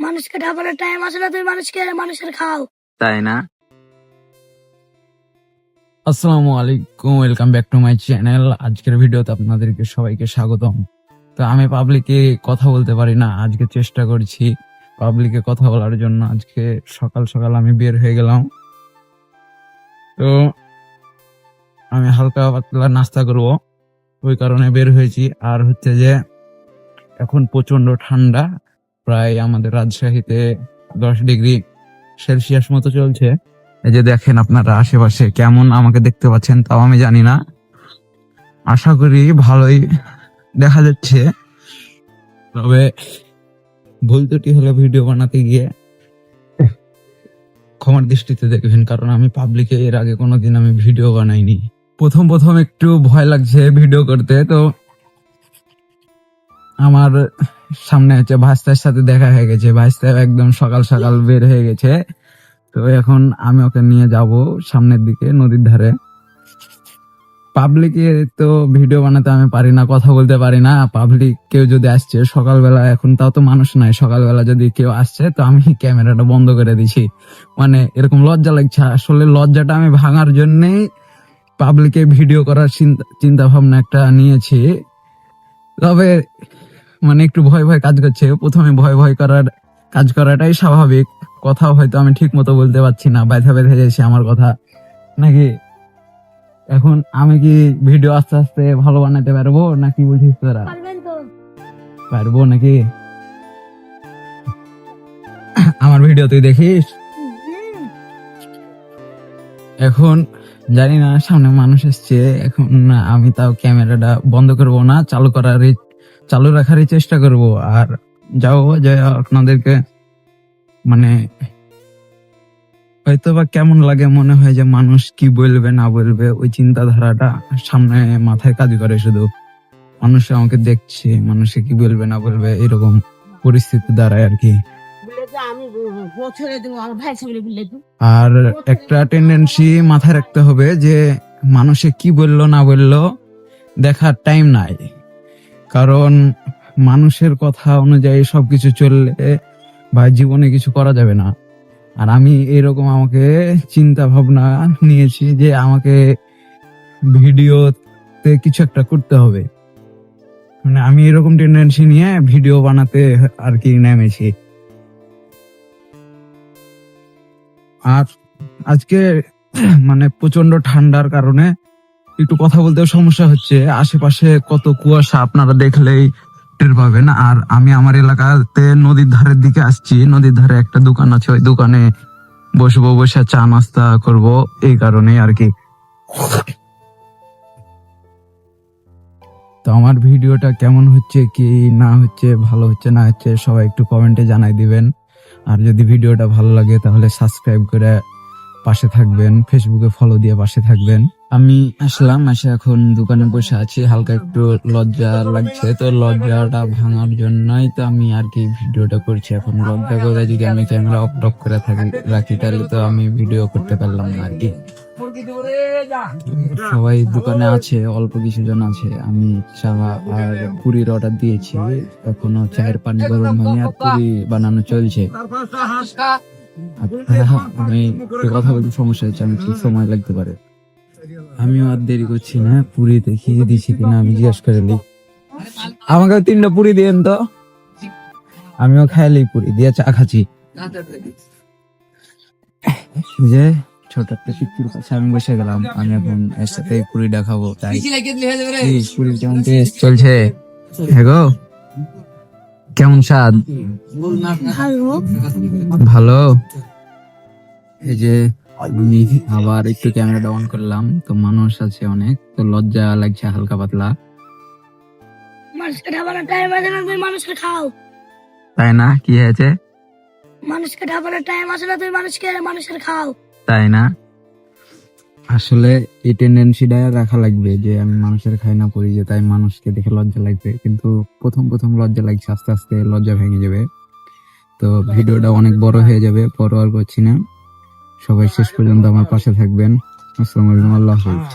মানুষকে ঢাপানোর টাইম আছে না, তুমি মানুষের খাও, তাই না? আসসালামু আলাইকুম, welcome back to my channel. আজকের ভিডিওতে আপনাদেরকে সবাইকে স্বাগতম। তো আমি পাবলিকে কথা বলতে পারি না, আজকে চেষ্টা করছি পাবলিকে কথা বলার জন্য। আজকে সকাল সকাল আমি বের হয়ে গেলাম। তো আমি হালকা পাতলা নাস্তা করব, ওই কারণে বের হয়েছি। আর হচ্ছে যে এখন প্রচন্ড ঠান্ডা, প্রায় আমাদের রাজশাহীতে 10 ডিগ্রি সেলসিয়াস মতো চলছে। এই যে দেখেন আপনারা আশেপাশে কেমন আমাকে দেখতে পাচ্ছেন তাও আমি জানি না, আশা করি ভালোই দেখা যাচ্ছে। তবে ভুল ত্রুটি হলে ভিডিও বানাতে গিয়ে ক্ষমার দৃষ্টিতে দেখবেন, কারণ আমি পাবলিকে এর আগে কোনোদিন আমি ভিডিও বানাইনি। প্রথম প্রথম একটু ভয় লাগছে ভিডিও করতে। তো আমার সামনে হচ্ছে ভাইস্তার সাথে দেখা হয়ে গেছে, ভাইস্তা একদম সকাল সকাল বের হয়ে গেছে। তো এখন আমি ওকে নিয়ে যাব সামনের দিকে নদীর ধারে। পাবলিকে তো ভিডিও বানাতে আমি পারি না, কথা বলতে পারি না। পাবলিক কেউ যদি আসছে সকালবেলা, এখন তাও তো মানুষ নাই, সকালবেলা যদি কেউ আসছে তো আমি ক্যামেরাটা বন্ধ করে দিছি। মানে এরকম লজ্জা লাগছে, আসলে লজ্জাটা আমি ভাঙার জন্যই পাবলিকে ভিডিও করার চিন্তা ভাবনা একটা নিয়েছি। তবে মানে একটু ভয় ভয় কাজ করছে, প্রথমে ভয় ভয় কাজ করাটাই স্বাভাবিক। কথাও হয়তো আমি ঠিক মতো বলতে পারছি না, ব্যথা ব্যথা যাচ্ছে আমার কথা নাকি। এখন আমি কি ভিডিও আস্তে আস্তে ভালো বানাতে পারবো নাকি বলছিস তোরা? পারবো নাকি? আমার ভিডিও তুই দেখিস? এখন জানি না, সামনে মানুষ এসছে, এখন আমি তাও ক্যামেরাটা বন্ধ করব না, চালু রাখারই চেষ্টা করব। আর যাও যে আপনাদেরকে মানে হয়তো বা কেমন লাগে, মনে হয় যে মানুষ কি বলবে না বলবে, ওই চিন্তাধারাটা সামনে মাথায় কাজ করে। শুধু মানুষ আমাকে দেখছে, মানুষে কি বলবে না বলবে, এরকম পরিস্থিতি দাঁড়ায় আর কি। আর একটা টেন্ডেন্সি মাথায় রাখতে হবে যে মানুষে কি বললো না বললো দেখার টাইম নাই, কারণ মানুষের কথা অনুযায়ী সবকিছু চললে বা জীবনে কিছু করা যাবে না। আর আমি এরকম আমাকে চিন্তা ভাবনা নিয়েছি যে আমাকে ভিডিওতে কিছু একটা করতে হবে, মানে আমি এরকম টেন্ডেন্সি নিয়ে ভিডিও বানাতে আর কি নেমেছি। আর আজকে মানে প্রচন্ড ঠান্ডার কারণে একটু কথা বলতেও সমস্যা হচ্ছে। আশেপাশে কত কুয়াশা আপনারা দেখলেই টের পাবেন। আর আমি আমার এলাকাতে নদীর ধারের দিকে আসছি, নদীর ধারে একটা দোকান আছে, ওই দোকানে বসবো, বসে চা নাস্তা করব, এই কারণে আর কি। তো আমার ভিডিওটা কেমন হচ্ছে কি না হচ্ছে, ভালো হচ্ছে না হচ্ছে, সবাই একটু কমেন্টে জানাই দিবেন। আর যদি ভিডিওটা ভালো লাগে তাহলে সাবস্ক্রাইব করে পাশে থাকবেন, ফেসবুকে ফলো দিয়ে পাশে থাকবেন। আমি আসলাম, এসে এখন দোকানে বসে আছি, হালকা একটু লজ্জা লাগছে। তো লজ্জাটা ভাঙার জন্যই তো আমি আর কি ভিডিওটা করছি। এখন লজ্জা করে যদি আমি ক্যামেরা অফ টপ করে রাখি তাহলে তো আমি ভিডিও করতে পারলাম না আর কি। সবাই দোকানে আছে, অল্প কিছু জন আছে। আমি চা আর পুরির অর্ডার দিয়েছি, এখনো চায়ের পানি গরম হয়নি আর পুরি বানানো চলছে। আমি কথা বলতে সমস্যা হচ্ছে, আমি ঠিক সময় লাগতে পারে। আমিও আর দেরি করছি না, পুরি দেখিয়ে দিছি কিনা আমি জিজ্ঞাসা করে নি। আমাকে 3টা পুরি দিয়েন তো, আমিও খাইলি পুরি দিয়ে চা খাচ্ছি। যে ছোট একটা পিকুর কাছে আমি বসে গেলাম, আমি এখন এর সাথে পুরিটা খাবো। তাই পুরি কেমন টেস্ট চলছে? হ্যাঁ গো, কেমন স্বাদ? ভালো। এই যে আমি আবার একটু ক্যামেরাটা অন করলাম, তো মানুষ আছে অনেক, তো লজ্জা লাগছে হালকা পাতলা। মানুষকে ঢাপানোর টাইম আছে না, তুমি মানুষকে খাও, তাই না? কি হয়েছে? মানুষকে ঢাপানোর টাইম আছে না, তুমি মানুষের খাও, তাই না? আসলে এই টেন্ডেন্সিটা রাখা লাগবে যে আমি মানুষের খাই না পড়ি, যে তাই মানুষকে দেখে লজ্জা লাগবে। কিন্তু প্রথম প্রথম লজ্জা লাগছে, আস্তে আস্তে লজ্জা ভেঙে যাবে। তো ভিডিওটা অনেক বড় হয়ে যাবে, পরোয়া করছি না। সবাই শেষ পর্যন্ত আমার পাশে থাকবেন। আসসালামু আলাইকুম, আল্লাহ হাফেজ।